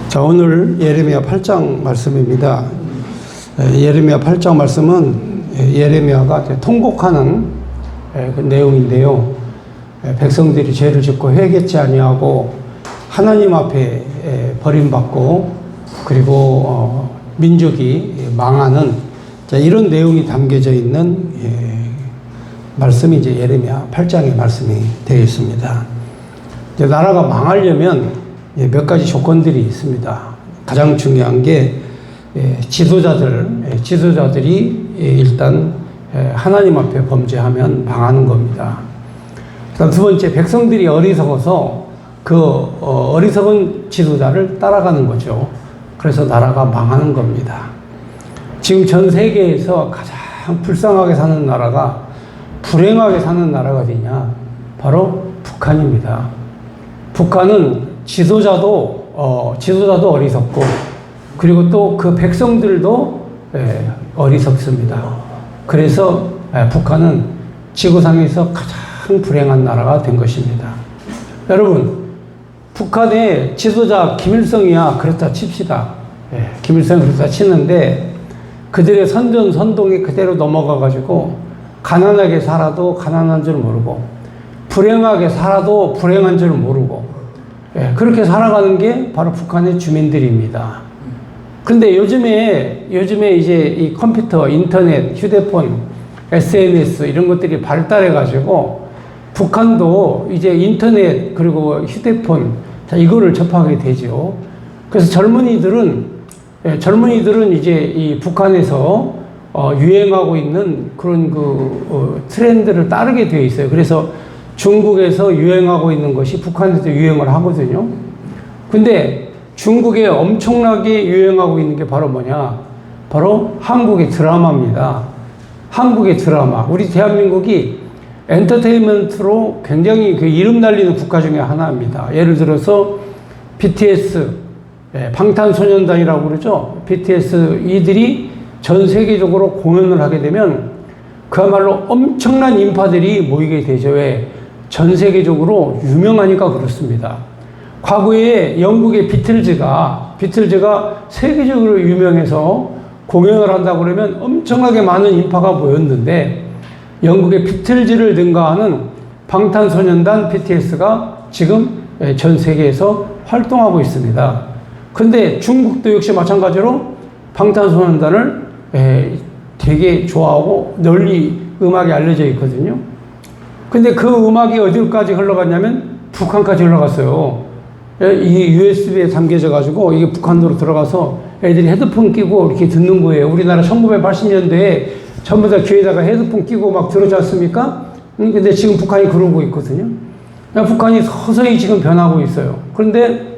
자, 오늘 예레미야 8장 말씀입니다. 예레미야 8장 말씀은 예레미야가 통곡하는 그 내용인데요. 백성들이 죄를 짓고 회개치 아니하고 하나님 앞에 버림받고 그리고 민족이 망하는 이런 내용이 담겨져 있는 말씀이 이제 예레미야 8장의 말씀이 되어 있습니다. 이제 나라가 망하려면 몇 가지 조건들이 있습니다. 가장 중요한 게 지도자들이 일단 하나님 앞에 범죄하면 망하는 겁니다. 그다음 두 번째, 백성들이 어리석어서 그 어리석은 지도자를 따라가는 거죠. 그래서 나라가 망하는 겁니다. 지금 전 세계에서 가장 불쌍하게 사는 나라가, 불행하게 사는 나라가 어디냐? 바로 북한입니다. 북한은 지도자도 어리석고, 그리고 또 그 백성들도 어리석습니다. 그래서 북한은 지구상에서 가장 불행한 나라가 된 것입니다. 여러분, 북한의 지도자 김일성이야 그렇다 칩시다. 김일성이 그렇다 치는데 그들의 선전선동이 그대로 넘어가가지고 가난하게 살아도 가난한 줄 모르고, 불행하게 살아도 불행한 줄 모르고, 그렇게 살아가는 게 바로 북한의 주민들입니다. 그런데 요즘에 이제 이 컴퓨터, 인터넷, 휴대폰, SNS 이런 것들이 발달해가지고 북한도 이제 인터넷 그리고 휴대폰 이거를 접하게 되죠. 그래서 젊은이들은 이제 이 북한에서 유행하고 있는 그런 트렌드를 따르게 되어 있어요. 그래서 중국에서 유행하고 있는 것이 북한에서 유행을 하거든요. 근데 중국에 엄청나게 유행하고 있는 게 바로 뭐냐? 바로 한국의 드라마입니다. 한국의 드라마. 우리 대한민국이 엔터테인먼트로 굉장히 이름 날리는 국가 중에 하나입니다. 예를 들어서 BTS, 방탄소년단이라고 그러죠. BTS 이들이 전 세계적으로 공연을 하게 되면 그야말로 엄청난 인파들이 모이게 되죠. 왜? 전 세계적으로 유명하니까 그렇습니다. 과거에 영국의 비틀즈가 세계적으로 유명해서 공연을 한다고 그러면 엄청나게 많은 인파가 모였는데, 영국의 비틀즈를 능가하는 방탄소년단 BTS가 지금 전 세계에서 활동하고 있습니다. 그런데 중국도 역시 마찬가지로 방탄소년단을 되게 좋아하고 널리 음악이 알려져 있거든요. 근데 그 음악이 어디까지 흘러갔냐면 북한까지 흘러갔어요. 이 USB에 담겨져 가지고 이게 북한으로 들어가서 애들이 헤드폰 끼고 이렇게 듣는 거예요. 우리나라 1980년대에 전부 다 귀에다가 헤드폰 끼고 막 들었지 않습니까? 근데 지금 북한이 그러고 있거든요. 북한이 서서히 지금 변하고 있어요. 그런데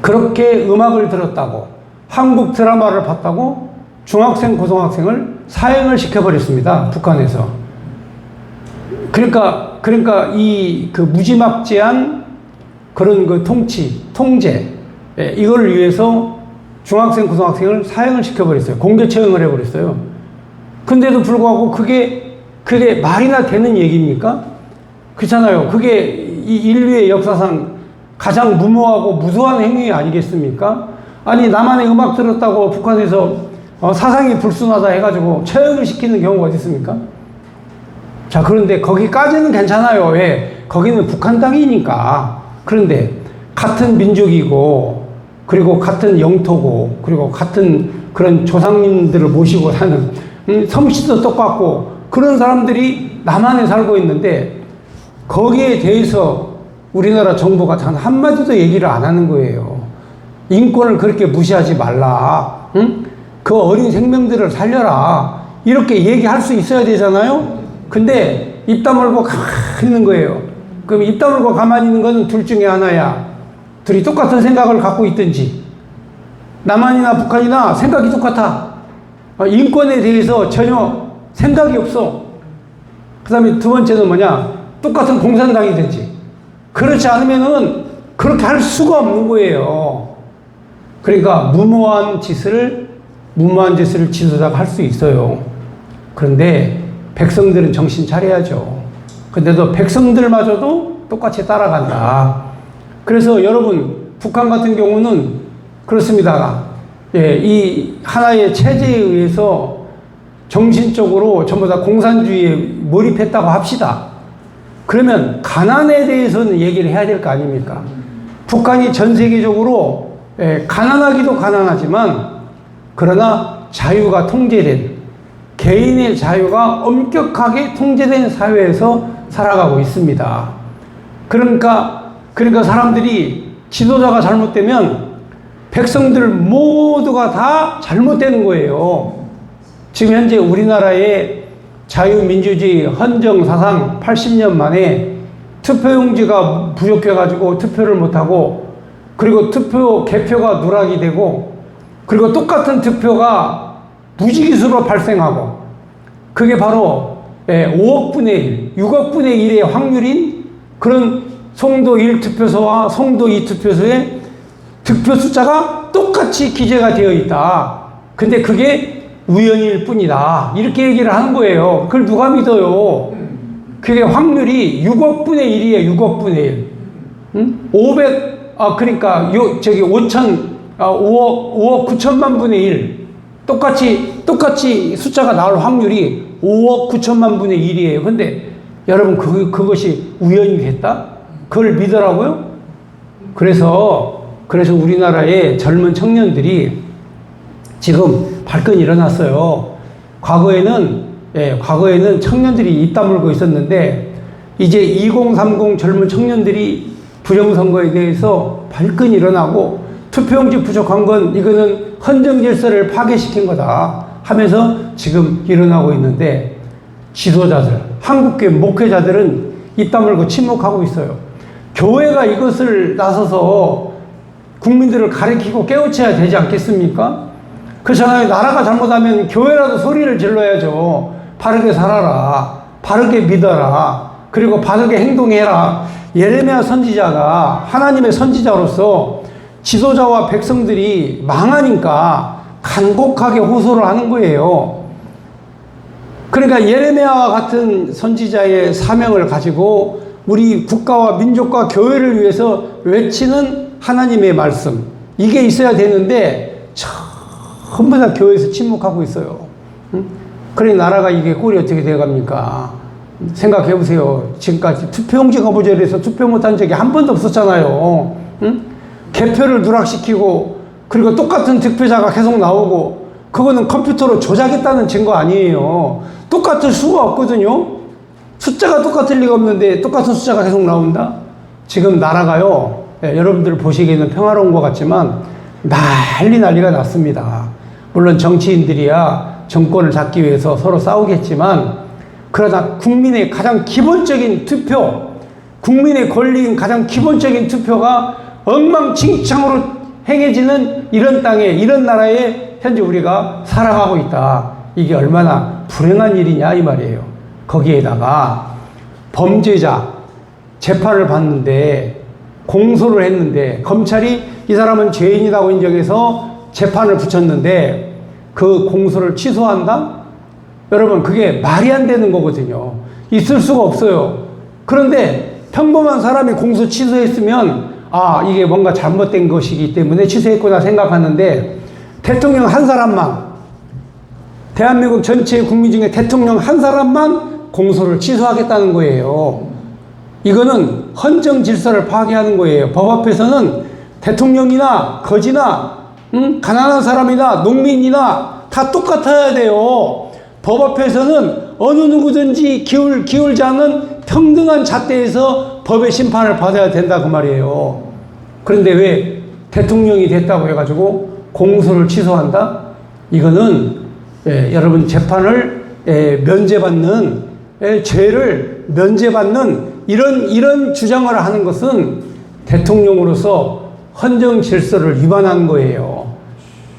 그렇게 음악을 들었다고, 한국 드라마를 봤다고 중학생, 고등학생을 사형을 시켜버렸습니다. 북한에서. 그러니까 이 무지막지한 그런 통제, 이걸 위해서 중학생, 고등학생을 사형을 시켜버렸어요. 공개 처형을 해버렸어요. 근데도 불구하고 그게 말이나 되는 얘기입니까? 그렇잖아요. 그게 이 인류의 역사상 가장 무모하고 무도한 행위 아니겠습니까? 아니, 나만의 음악 들었다고 북한에서 사상이 불순하다 해가지고 처형을 시키는 경우가 어디 있습니까? 자, 그런데 거기까지는 괜찮아요. 왜? 거기는 북한 땅이니까. 그런데 같은 민족이고, 그리고 같은 영토고, 그리고 같은 그런 조상님들을 모시고 사는 성씨도 똑같고 그런 사람들이 남한에 살고 있는데, 거기에 대해서 우리나라 정부가 단 한마디도 얘기를 안 하는 거예요. 인권을 그렇게 무시하지 말라. 응? 그 어린 생명들을 살려라. 이렇게 얘기할 수 있어야 되잖아요? 근데 입 다물고 가만히 있는 거예요. 그럼 입 다물고 가만히 있는 거는 둘 중에 하나야. 둘이 똑같은 생각을 갖고 있든지, 남한이나 북한이나 생각이 똑같아. 인권에 대해서 전혀 생각이 없어. 그 다음에 두 번째는 뭐냐? 똑같은 공산당이든지. 그렇지 않으면은 그렇게 할 수가 없는 거예요. 그러니까 무모한 짓을 지도자가 할 수 있어요. 그런데 백성들은 정신 차려야죠. 근데도 백성들마저도 똑같이 따라간다. 그래서 여러분, 북한 같은 경우는 그렇습니다. 예, 이 하나의 체제에 의해서 정신적으로 전부 다 공산주의에 몰입했다고 합시다. 그러면 가난에 대해서는 얘기를 해야 될 거 아닙니까? 북한이 전 세계적으로 가난하기도 가난하지만 그러나 자유가 통제된, 개인의 자유가 엄격하게 통제된 사회에서 살아가고 있습니다. 그러니까 사람들이 지도자가 잘못되면 백성들 모두가 다 잘못되는 거예요. 지금 현재 우리나라의 자유민주주의 헌정사상 80년 만에 투표용지가 부족해가지고 투표를 못하고, 그리고 투표 개표가 누락이 되고, 그리고 똑같은 투표가 무지기수로 발생하고, 그게 바로 5억분의 1, 6억분의 1의 확률인 그런 송도 1투표소와 송도 2투표소의 득표 숫자가 똑같이 기재가 되어 있다. 근데 그게 우연일 뿐이다. 이렇게 얘기를 하는 거예요. 그걸 누가 믿어요? 그게 확률이 6억분의 1이에요. 6억분의 1. 500, 5억 9천만 분의 1. 똑같이 숫자가 나올 확률이 5억 9천만 분의 1이에요. 근데 여러분, 그것이 우연이 됐다? 그걸 믿으라고요? 그래서 우리나라의 젊은 청년들이 지금 발끈 일어났어요. 과거에는 청년들이 입 다물고 있었는데, 이제 2030 젊은 청년들이 부정선거에 대해서 발끈 일어나고, 투표용지 부족한 건 이거는 헌정 질서를 파괴시킨 거다 하면서 지금 일어나고 있는데, 지도자들, 한국교회 목회자들은 입 다물고 침묵하고 있어요. 교회가 이것을 나서서 국민들을 가르치고 깨우쳐야 되지 않겠습니까? 그렇잖아요. 나라가 잘못하면 교회라도 소리를 질러야죠. 바르게 살아라. 바르게 믿어라. 그리고 바르게 행동해라. 예레미야 선지자가 하나님의 선지자로서 지도자와 백성들이 망하니까 간곡하게 호소를 하는 거예요. 그러니까 예레미야와 같은 선지자의 사명을 가지고 우리 국가와 민족과 교회를 위해서 외치는 하나님의 말씀, 이게 있어야 되는데 전부 다 교회에서 침묵하고 있어요. 그래 나라가 이게 꼴이 어떻게 돼갑니까? 생각해 보세요. 지금까지 투표용지 거부절에서 투표 못한 적이 한 번도 없었잖아요. 개표를 누락시키고, 그리고 똑같은 득표자가 계속 나오고, 그거는 컴퓨터로 조작했다는 증거 아니에요. 똑같을 수가 없거든요. 숫자가 똑같을 리가 없는데 똑같은 숫자가 계속 나온다? 지금 나라가요, 여러분들 보시기에는 평화로운 것 같지만 난리가 났습니다. 물론 정치인들이야 정권을 잡기 위해서 서로 싸우겠지만, 그러나 국민의 가장 기본적인 투표, 국민의 권리인 가장 기본적인 투표가 엉망진창으로 행해지는 이런 땅에, 이런 나라에 현재 우리가 살아가고 있다. 이게 얼마나 불행한 일이냐 이 말이에요. 거기에다가 범죄자 재판을 받는데, 공소를 했는데, 검찰이 이 사람은 죄인이라고 인정해서 재판을 붙였는데 그 공소를 취소한다? 여러분, 그게 말이 안 되는 거거든요. 있을 수가 없어요. 그런데 평범한 사람이 공소 취소했으면 이게 뭔가 잘못된 것이기 때문에 취소했구나 생각하는데, 대통령 한 사람만, 대한민국 전체 국민 중에 대통령 한 사람만 공소를 취소하겠다는 거예요. 이거는 헌정 질서를 파괴하는 거예요. 법 앞에서는 대통령이나 거지나 가난한 사람이나 농민이나 다 똑같아야 돼요. 법 앞에서는 어느 누구든지 기울지 않는 평등한 잣대에서 법의 심판을 받아야 된다 그 말이에요. 그런데 왜 대통령이 됐다고 해가지고 공소를 취소한다? 이거는 여러분 재판을 면제받는, 죄를 면제받는 이런 주장을 하는 것은 대통령으로서 헌정 질서를 위반한 거예요.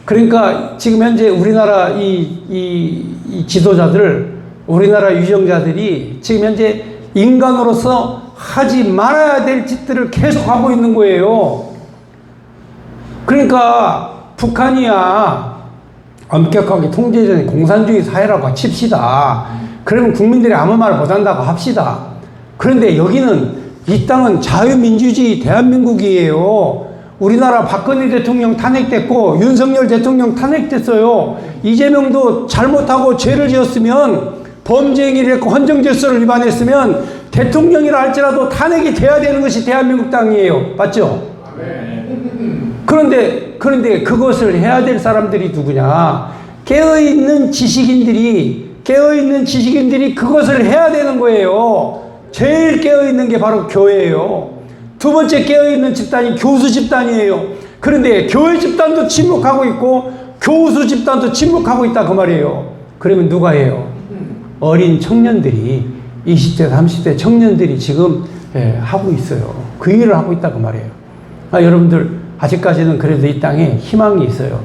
그러니까 지금 현재 우리나라 이 지도자들, 우리나라 유정자들이 지금 현재 인간으로서 하지 말아야 될 짓들을 계속 하고 있는 거예요. 그러니까 북한이야 엄격하게 통제된 공산주의 사회라고 칩시다. 그러면 국민들이 아무 말 못한다고 합시다. 그런데 여기는, 이 땅은 자유민주주의 대한민국이에요. 우리나라 박근혜 대통령 탄핵됐고 윤석열 대통령 탄핵됐어요. 이재명도 잘못하고 죄를 지었으면 범죄 행위를 했고 헌정질서를 위반했으면 대통령이라 할지라도 탄핵이 돼야 되는 것이 대한민국 땅이에요. 맞죠? 그런데 그것을 해야 될 사람들이 누구냐? 깨어있는 지식인들이 그것을 해야 되는 거예요. 제일 깨어있는 게 바로 교회예요. 두 번째 깨어있는 집단이 교수 집단이에요. 그런데 교회 집단도 침묵하고 있고 교수 집단도 침묵하고 있다 그 말이에요. 그러면 누가 해요? 어린 청년들이 20대 30대 청년들이 지금 하고 있어요. 그 일을 하고 있다 그 말이에요. 여러분들 아직까지는 그래도 이 땅에 희망이 있어요.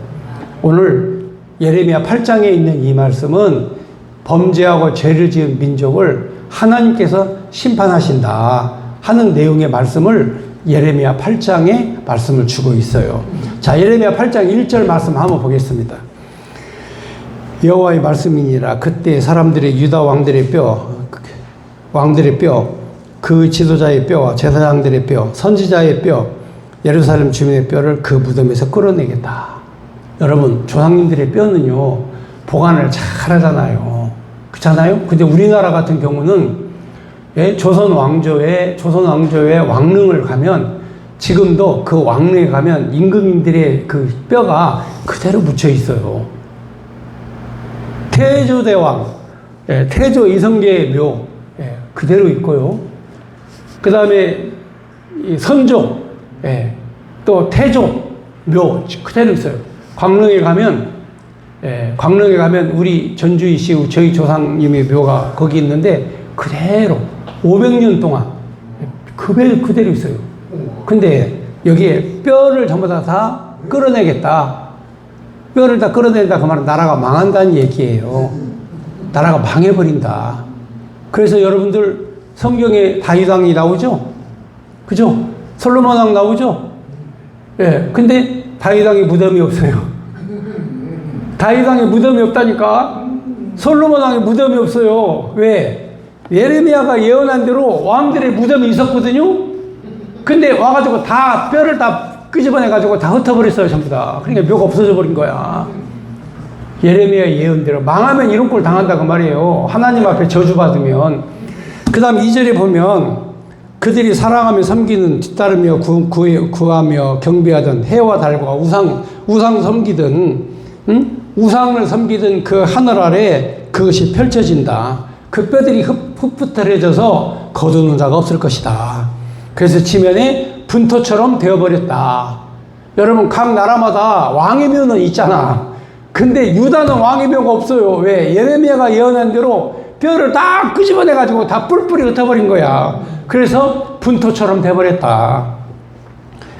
오늘 예레미야 8장에 있는 이 말씀은 범죄하고 죄를 지은 민족을 하나님께서 심판하신다 하는 내용의 말씀을 예레미야 8장에 말씀을 주고 있어요. 자, 예레미야 8장 1절 말씀 한번 보겠습니다. 여호와의 말씀이니라. 그때 사람들의 유다 왕들의 뼈, 그 지도자의 뼈와 제사장들의 뼈, 선지자의 뼈, 예루살렘 주민의 뼈를 그 무덤에서 끌어내겠다. 여러분, 조상님들의 뼈는요 보관을 잘 하잖아요. 그렇잖아요? 근데 우리나라 같은 경우는 조선 왕조의 왕릉을 가면 지금도 그 왕릉에 가면 임금님들의 그 뼈가 그대로 묻혀 있어요. 태조대왕, 태조 이성계의 묘 그대로 있고요. 그 다음에 선조, 또 태조 묘 그대로 있어요. 광릉에 가면 우리 전주희 씨 저희 조상님의 묘가 거기 있는데 그대로 500년 동안 그대로 있어요. 근데 여기에 뼈를 전부 다 끌어내겠다. 뼈를 다 끌어낸다 그 말은 나라가 망한다는 얘기예요. 나라가 망해버린다. 그래서 여러분들 성경에 다윗 왕이 나오죠? 그죠? 솔로몬 왕 나오죠? 근데 다윗 왕에 무덤이 없어요. 다윗 왕에 무덤이 없다니까. 솔로몬 왕에 무덤이 없어요. 왜? 예레미야가 예언한 대로 왕들의 무덤이 있었거든요. 근데 와가지고 다 뼈를 다 끄집어내가지고 다 흩어버렸어요, 전부 다. 그러니까 묘가 없어져 버린 거야. 예레미야 예언대로 망하면 이런 꼴 당한다 그 말이에요. 하나님 앞에 저주받으면. 그 다음 2절에 보면 그들이 사랑하며 섬기는 뒤따르며 구하며 경배하던 해와 달과 우상 섬기든 우상을 섬기던 그 하늘 아래 그것이 펼쳐진다. 그 뼈들이 흩뿌려져서 거두는 자가 없을 것이다. 그래서 지면에 분토처럼 되어버렸다. 여러분 각 나라마다 왕의 묘는 있잖아. 근데 유다는 왕의 묘가 없어요. 왜? 예레미야가 예언한 대로 뼈를 다 끄집어내가지고 다 뿔뿔이 흩어버린 거야. 그래서 분토처럼 돼버렸다.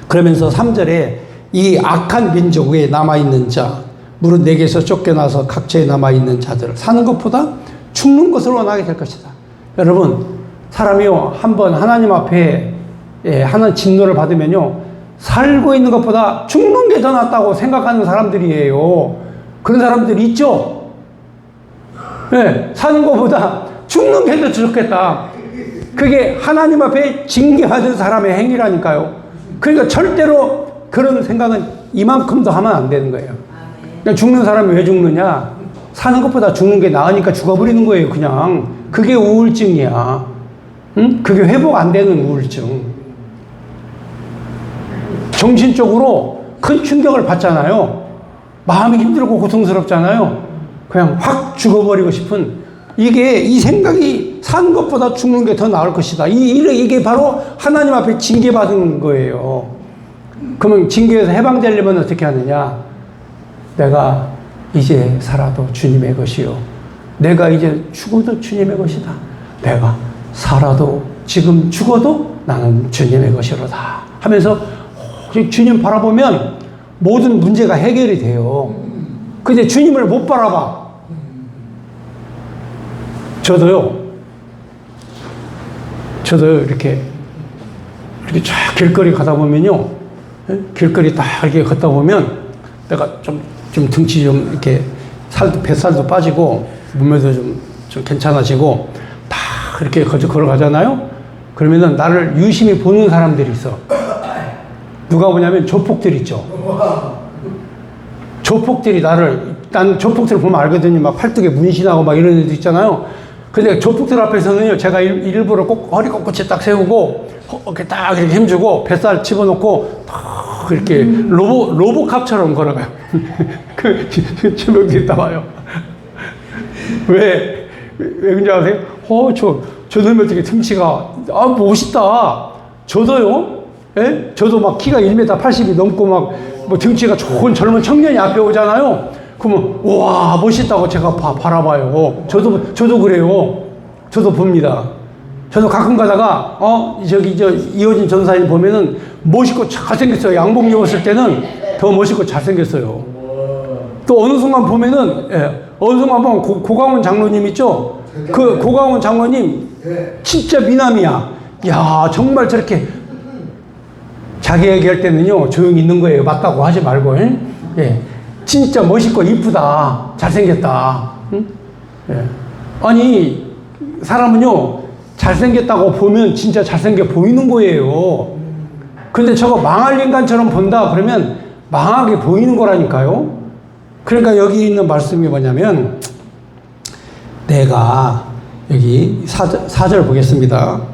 그러면서 3절에 이 악한 민족에 남아있는 자, 무릇 내게서 쫓겨나서 각처에 남아있는 자들을 사는 것보다 죽는 것을 원하게 될 것이다. 여러분, 사람이요, 한번 하나님 앞에 하나님 진노를 받으면요, 살고 있는 것보다 죽는 게 더 낫다고 생각하는 사람들이에요. 그런 사람들 있죠? 사는 것보다 죽는 게 더 좋겠다. 그게 하나님 앞에 징계받은 사람의 행위라니까요. 그러니까 절대로 그런 생각은 이만큼도 하면 안 되는 거예요. 그냥 죽는 사람이 왜 죽느냐? 사는 것보다 죽는 게 나으니까 죽어버리는 거예요, 그냥. 그게 우울증이야. 응? 그게 회복 안 되는 우울증. 정신적으로 큰 충격을 받잖아요. 마음이 힘들고 고통스럽잖아요. 그냥 확 죽어버리고 싶은, 이 생각이 사는 것보다 죽는 게 더 나을 것이다. 이게 바로 하나님 앞에 징계받은 거예요. 그러면 징계에서 해방되려면 어떻게 하느냐? 내가 이제 살아도 주님의 것이요. 내가 이제 죽어도 주님의 것이다. 내가 살아도 지금 죽어도 나는 주님의 것이로다. 하면서 주님 바라보면 모든 문제가 해결이 돼요. 근데 주님을 못 바라봐. 저도요 이렇게 쫙 길거리 가다 보면요, 길거리 딱 이렇게 걷다 보면 내가 좀 등치 좀 이렇게 뱃살도 빠지고 몸매도 좀 괜찮아지고 딱 이렇게 걸어가잖아요. 그러면은 나를 유심히 보는 사람들이 있어. 누가 보냐면 조폭들 있죠. 조폭들이 난 조폭들을 보면 알거든요. 막 팔뚝에 문신하고 막 이런 애들 있잖아요. 근데 조폭들 앞에서는요, 제가 일부러 꼭 허리 꼿꼿이 딱 세우고, 이렇게 딱 이렇게 힘주고, 뱃살 집어넣고, 탁 이렇게 로보캅처럼 걸어가요. 그 주먹들이 따와요. 왜 그런지 아세요? 저놈 어떻게 등치가, 멋있다. 저도요? 예? 저도 막 키가 1m 80이 넘고 뭐 등치가 좋은 젊은 청년이 앞에 오잖아요. 그러면, 와, 멋있다고 제가 바라봐요. 저도 그래요. 저도 봅니다. 저도 가끔 가다가, 이호진 전사님 보면은 멋있고 잘생겼어요. 양복 입었을 때는 더 멋있고 잘생겼어요. 또 어느 순간 보면은, 어느 순간 보면 고강원 장로님 있죠? 그 고강원 장로님, 진짜 미남이야. 야, 정말 저렇게 자기 얘기할 때는요, 조용히 있는 거예요. 맞다고 하지 말고, 예. 진짜 멋있고 이쁘다. 잘생겼다. 응? 예. 아니, 사람은요, 잘생겼다고 보면 진짜 잘생겨 보이는 거예요. 근데 저거 망할 인간처럼 본다 그러면 망하게 보이는 거라니까요. 그러니까 여기 있는 말씀이 뭐냐면, 내가 여기 4절 보겠습니다.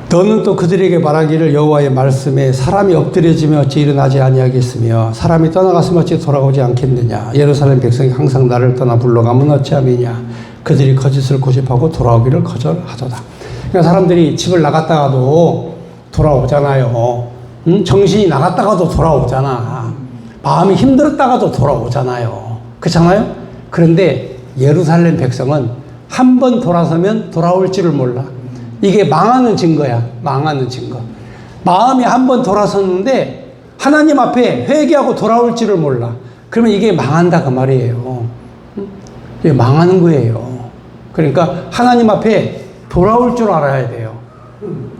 너는 또 그들에게 말하기를 여호와의 말씀에 사람이 엎드려지면 어찌 일어나지 아니하겠으며 사람이 떠나갔으면 어찌 돌아오지 않겠느냐. 예루살렘 백성이 항상 나를 떠나 물러가면 어찌하느냐. 그들이 거짓을 고집하고 돌아오기를 거절하도다. 그러니까 사람들이 집을 나갔다가도 돌아오잖아요. 응? 정신이 나갔다가도 돌아오잖아. 마음이 힘들었다가도 돌아오잖아요. 그렇잖아요? 그런데 예루살렘 백성은 한 번 돌아서면 돌아올 줄을 몰라. 이게 망하는 증거야. 망하는 증거. 마음이 한 번 돌아섰는데 하나님 앞에 회개하고 돌아올 줄을 몰라. 그러면 이게 망한다 그 말이에요. 이게 망하는 거예요. 그러니까 하나님 앞에 돌아올 줄 알아야 돼요.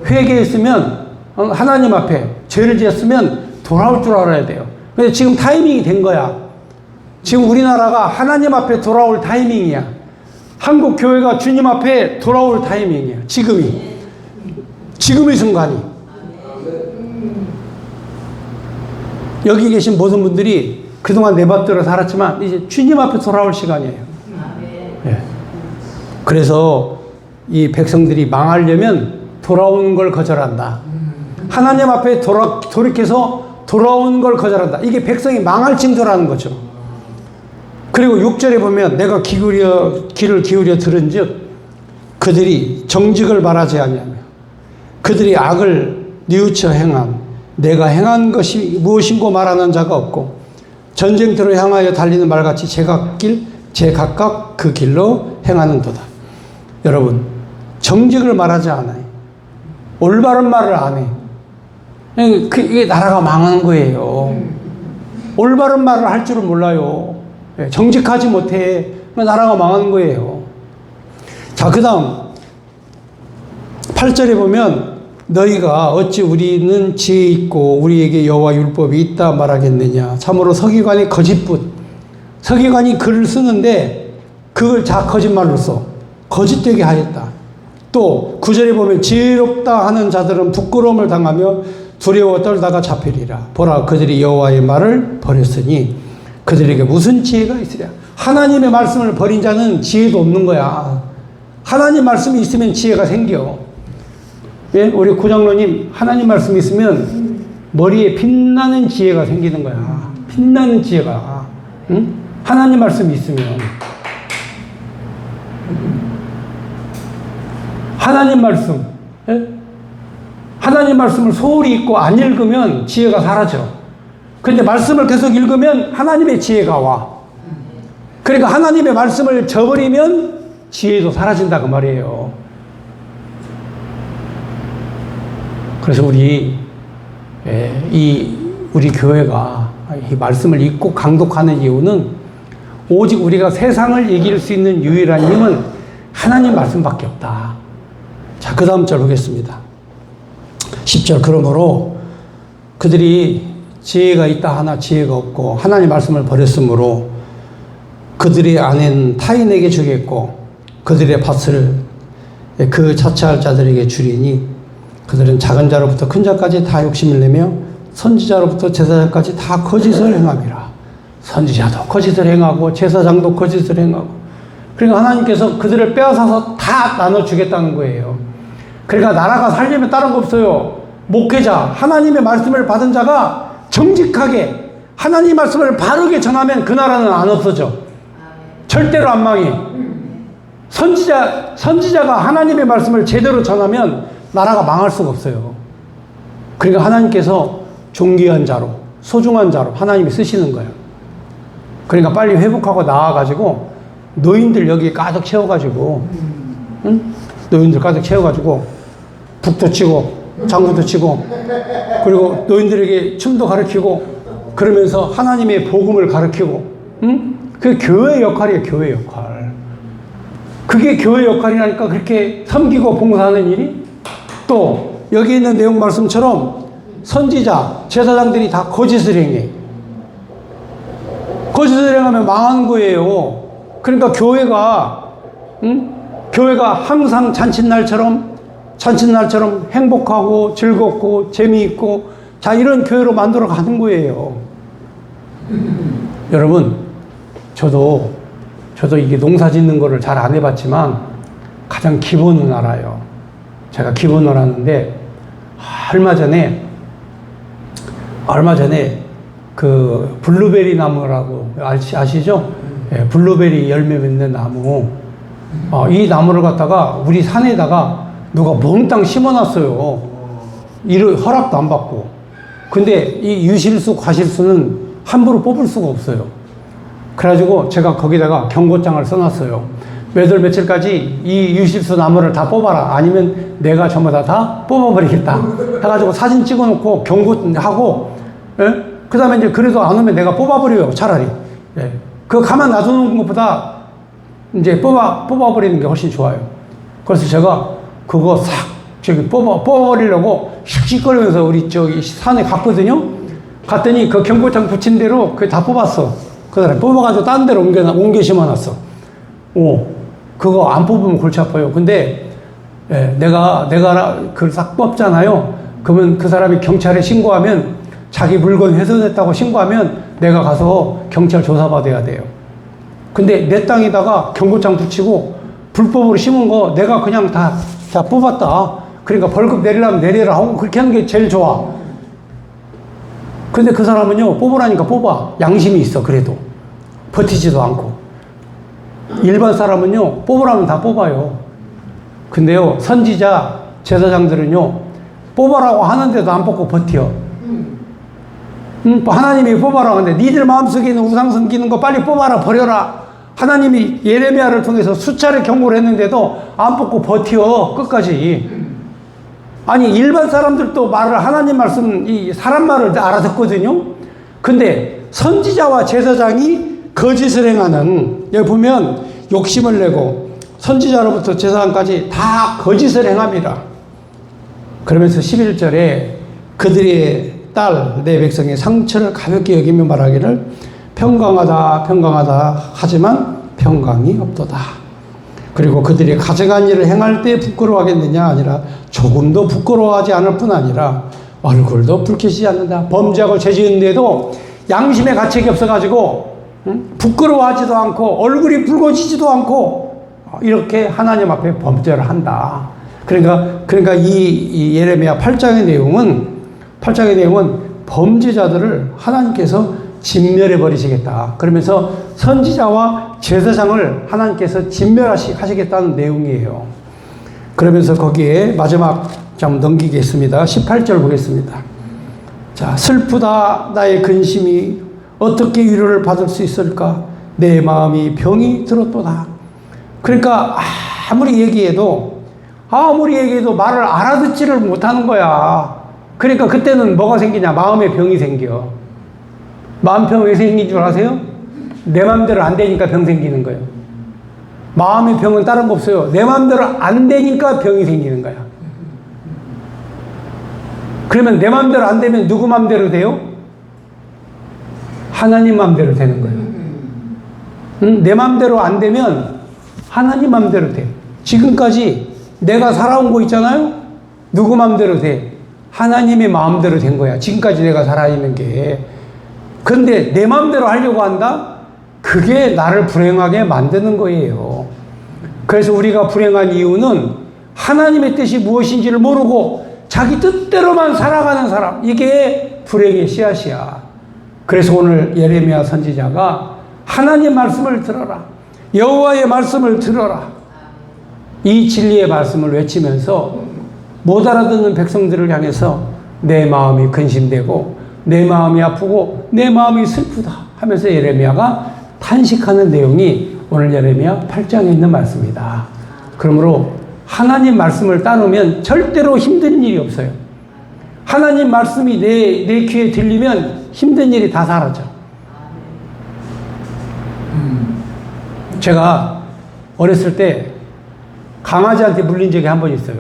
회개했으면 하나님 앞에 죄를 지었으면 돌아올 줄 알아야 돼요. 근데 지금 타이밍이 된 거야. 지금 우리나라가 하나님 앞에 돌아올 타이밍이야. 한국 교회가 주님 앞에 돌아올 타이밍이야. 지금의 순간이. 여기 계신 모든 분들이 그동안 내 멋대로 살았지만 이제 주님 앞에 돌아올 시간이에요. 예. 그래서 이 백성들이 망하려면 돌아오는 걸 거절한다. 하나님 앞에 돌이켜서 돌아오는 걸 거절한다. 이게 백성이 망할 징조라는 거죠. 그리고 6절에 보면 내가 귀를 기울여 들은 즉 그들이 정직을 말하지 아니하며 그들이 악을 뉘우쳐 행함 내가 행한 것이 무엇인고 말하는 자가 없고 전쟁터로 향하여 달리는 말같이 제각각 그 길로 행하는도다. 여러분, 정직을 말하지 않아요. 올바른 말을 안 해. 이게 나라가 망하는 거예요. 올바른 말을 할 줄은 몰라요. 정직하지 못해. 나라가 망하는 거예요. 자, 그 다음 8절에 보면 너희가 어찌 우리는 지혜 있고 우리에게 여호와 율법이 있다 말하겠느냐. 참으로 서기관이 거짓뿐. 서기관이 글을 쓰는데 그걸 거짓말로 써. 거짓되게 하였다. 또 9절에 보면 지혜롭다 하는 자들은 부끄러움을 당하며 두려워 떨다가 잡히리라. 보라, 그들이 여호와의 말을 버렸으니 그들에게 무슨 지혜가 있으랴. 하나님의 말씀을 버린 자는 지혜도 없는 거야. 하나님 말씀이 있으면 지혜가 생겨. 예? 우리 구장로님, 하나님 말씀이 있으면 머리에 빛나는 지혜가 생기는 거야. 빛나는 지혜가. 응? 하나님 말씀이 있으면. 하나님 말씀. 예? 하나님 말씀을 소홀히 읽고 안 읽으면 지혜가 사라져. 근데 말씀을 계속 읽으면 하나님의 지혜가 와. 그러니까 하나님의 말씀을 저버리면 지혜도 사라진다 그 말이에요. 그래서 우리 교회가 이 말씀을 읽고 강독하는 이유는 오직 우리가 세상을 이길 수 있는 유일한 힘은 하나님 말씀밖에 없다. 자, 그 다음 절 보겠습니다. 10절. 그러므로 그들이 지혜가 있다 하나 지혜가 없고 하나님 말씀을 버렸으므로 그들의 아내는 타인에게 주겠고 그들의 밭을 그 자처할 자들에게 주리니 그들은 작은 자로부터 큰 자까지 다 욕심을 내며 선지자로부터 제사장까지 다 거짓을 행함이라. 선지자도 거짓을 행하고 제사장도 거짓을 행하고. 그러니까 하나님께서 그들을 빼앗아서 다 나눠주겠다는 거예요. 그러니까 나라가 살려면 다른 거 없어요. 목회자, 하나님의 말씀을 받은 자가 정직하게 하나님 말씀을 바르게 전하면 그 나라는 안 없어져. 절대로 안 망해. 선지자가 하나님의 말씀을 제대로 전하면 나라가 망할 수가 없어요. 그러니까 하나님께서 존귀한 자로, 소중한 자로 하나님이 쓰시는 거예요. 그러니까 빨리 회복하고 나와가지고 노인들 여기 가득 채워가지고, 응? 노인들 가득 채워가지고 북도 치고 장구도 치고, 그리고 노인들에게 춤도 가르치고, 그러면서 하나님의 복음을 가르치고, 응? 그게 교회 역할이에요. 교회 역할. 그게 교회 역할이라니까. 그렇게 섬기고 봉사하는 일이. 또 여기 있는 내용 말씀처럼 선지자, 제사장들이 다 거짓을 행해. 거짓을 행하면 망하는 거예요. 그러니까 교회가, 응? 교회가 항상 잔칫날처럼 행복하고 즐겁고 재미있고, 자, 이런 교회로 만들어 가는 거예요. 여러분, 저도 이게 농사 짓는 거를 잘 안 해봤지만 가장 기본은 알아요. 제가 기본을 아는데, 얼마 전에 그 블루베리 나무라고 아시죠? 예, 블루베리 열매 맺는 나무. 이 나무를 갖다가 우리 산에다가 누가 몽땅 심어놨어요. 이를 허락도 안 받고. 근데 이 유실수, 과실수는 함부로 뽑을 수가 없어요. 그래가지고 제가 거기다가 경고장을 써놨어요. 몇 월 며칠까지 이 유실수 나무를 다 뽑아라. 아니면 내가 전부 다 뽑아버리겠다. 해가지고 사진 찍어놓고 경고하고, 예? 그 다음에 이제 그래도 안 오면 내가 뽑아버려요. 차라리. 예. 그거 가만 놔두는 것보다 이제 뽑아버리는 게 훨씬 좋아요. 그래서 제가 그거 싹 뽑아버리려고 씩씩거리면서 우리 저기 산에 갔거든요. 갔더니 그 경고장 붙인 대로 그게 다 뽑았어. 그 사람이 뽑아가지고 딴 데로 옮겨 심어놨어. 그거 안 뽑으면 골치 아파요. 근데, 예, 내가 그걸 싹 뽑잖아요. 그러면 그 사람이 경찰에 신고하면, 자기 물건 훼손했다고 신고하면 내가 가서 경찰 조사받아야 돼요. 근데 내 땅에다가 경고장 붙이고 불법으로 심은 거 내가 그냥 다 뽑았다. 그러니까 벌금 내리려면 내리라 하고 그렇게 하는 게 제일 좋아. 근데 그 사람은요, 뽑으라니까 뽑아. 양심이 있어, 그래도. 버티지도 않고. 일반 사람은요, 뽑으라면 다 뽑아요. 근데요, 선지자, 제사장들은요, 뽑아라고 하는데도 안 뽑고 버텨. 하나님이 뽑아라. 근데 니들 마음속에 있는 우상 섬기는 거 빨리 뽑아라, 버려라. 하나님이 예레미야를 통해서 수차례 경고를 했는데도 안 뽑고 버텨, 끝까지. 아니, 일반 사람들도 하나님 말씀, 이 사람 말을 알아듣거든요? 근데 선지자와 제사장이 거짓을 행하는, 여기 보면 욕심을 내고 선지자로부터 제사장까지 다 거짓을 행합니다. 그러면서 11절에 그들의 딸, 내 백성의 상처를 가볍게 여기며 말하기를 평강하다 하지만 평강이 없도다. 그리고 그들이 가증한 일을 행할 때 부끄러워하겠느냐 아니라 조금도 부끄러워하지 않을 뿐 아니라 얼굴도 붉히지 않는다. 범죄하고 죄지은데도 양심의 가책이 없어가지고 부끄러워하지도 않고 얼굴이 붉어지지도 않고 이렇게 하나님 앞에 범죄를 한다. 그러니까 이 예레미야 8장의 내용은 범죄자들을 하나님께서 진멸해 버리시겠다. 그러면서 선지자와 제사장을 하나님께서 진멸하시겠다는 내용이에요. 그러면서 거기에 마지막 좀 넘기겠습니다. 18절 보겠습니다. 자, 슬프다 나의 근심이 어떻게 위로를 받을 수 있을까? 내 마음이 병이 들었도다. 그러니까 아무리 얘기해도 말을 알아듣지를 못하는 거야. 그러니까 그때는 뭐가 생기냐? 마음의 병이 생겨. 마음병 왜 생긴 줄 아세요? 내 마음대로 안 되니까 병 생기는 거예요. 마음의 병은 다른 거 없어요. 내 마음대로 안 되니까 병이 생기는 거야. 그러면 내 마음대로 안 되면 누구 마음대로 돼요? 하나님 마음대로 되는 거예요. 내 마음대로 안 되면 하나님 마음대로 돼. 지금까지 내가 살아온 거 있잖아요? 누구 마음대로 돼? 하나님의 마음대로 된 거야. 지금까지 내가 살아있는 게. 그런데 내 마음대로 하려고 한다? 그게 나를 불행하게 만드는 거예요. 그래서 우리가 불행한 이유는 하나님의 뜻이 무엇인지를 모르고 자기 뜻대로만 살아가는 사람, 이게 불행의 씨앗이야. 그래서 오늘 예레미야 선지자가 하나님 말씀을 들어라, 여호와의 말씀을 들어라, 이 진리의 말씀을 외치면서 못 알아듣는 백성들을 향해서 내 마음이 근심되고 내 마음이 아프고 내 마음이 슬프다 하면서 예레미야가 탄식하는 내용이 오늘 예레미야 8장에 있는 말씀이다. 그러므로 하나님 말씀을 따르면 절대로 힘든 일이 없어요. 하나님 말씀이 내 귀에 들리면 힘든 일이 다 사라져. 제가 어렸을 때 강아지한테 물린 적이 한 번 있어요.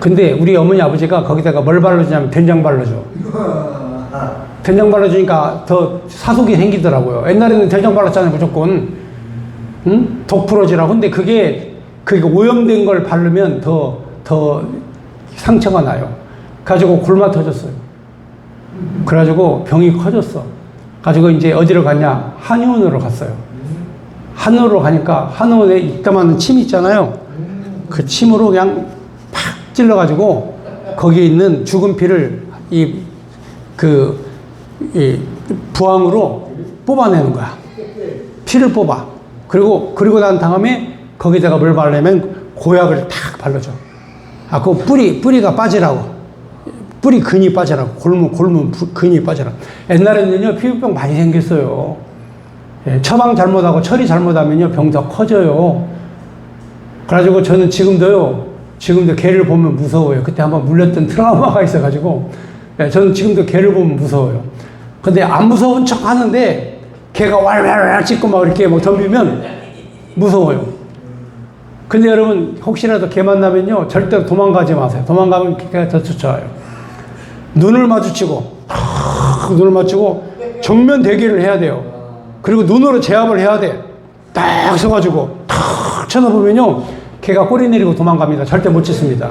근데 우리 어머니 아버지가 거기다가 뭘 발라주냐면 된장 발라줘. 된장 발라주니까 더 사속이 생기더라고요. 옛날에는 된장 발랐잖아요, 무조건. 응? 독 풀어지라고. 근데 그게 오염된 걸 바르면 더 상처가 나요. 가지고 굶어 터졌어요. 그래가지고 병이 커졌어. 가지고 이제 어디로 갔냐? 한의원으로 갔어요. 한의원으로 가니까 한의원에 이따만한 침 있잖아요. 그 침으로 그냥 팍 찔러가지고 거기에 있는 죽은 피를 이 부항으로 뽑아내는 거야. 피를 뽑아. 그리고 난 다음에 거기다가 뭘 바르려면 고약을 탁 발라줘. 그 뿌리가 빠지라고. 뿌리 근이 빠지라고. 골문 근이 빠지라고. 옛날에는요, 피부병 많이 생겼어요. 예, 처방 잘못하고 처리 잘못하면요, 병 더 커져요. 그래가지고 저는 지금도 개를 보면 무서워요. 그때 한번 물렸던 트라우마가 있어가지고, 예, 저는 지금도 개를 보면 무서워요. 근데 안 무서운 척 하는데, 개가 왈왈왈 짖고 막 이렇게 막 덤비면 무서워요. 근데 여러분, 혹시라도 개 만나면요, 절대로 도망가지 마세요. 도망가면 개가 더 쫓아와요. 눈을 마주치고 정면 대기를 해야 돼요. 그리고 눈으로 제압을 해야 돼. 딱 서가지고 탁 쳐다보면요, 개가 꼬리 내리고 도망갑니다. 절대 못 짖습니다.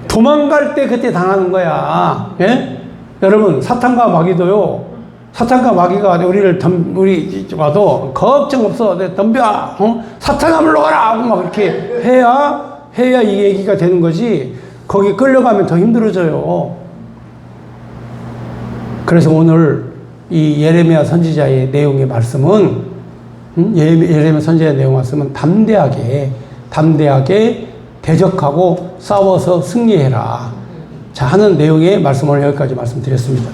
도망갈 때 그때 당하는 거야. 예? 여러분, 사탄과 마귀도요, 사탄과 마귀가 우리 와도 걱정 없어. 덤벼. 사탄아 물러가라. 막 이렇게 해야 이 얘기가 되는 거지. 거기 끌려가면 더 힘들어져요. 그래서 오늘 이 예레미야 선지자의 내용의 말씀은, 예레미야 선지자의 내용 말씀은 담대하게 대적하고 싸워서 승리해라. 자, 하는 내용의 말씀을 여기까지 말씀드렸습니다.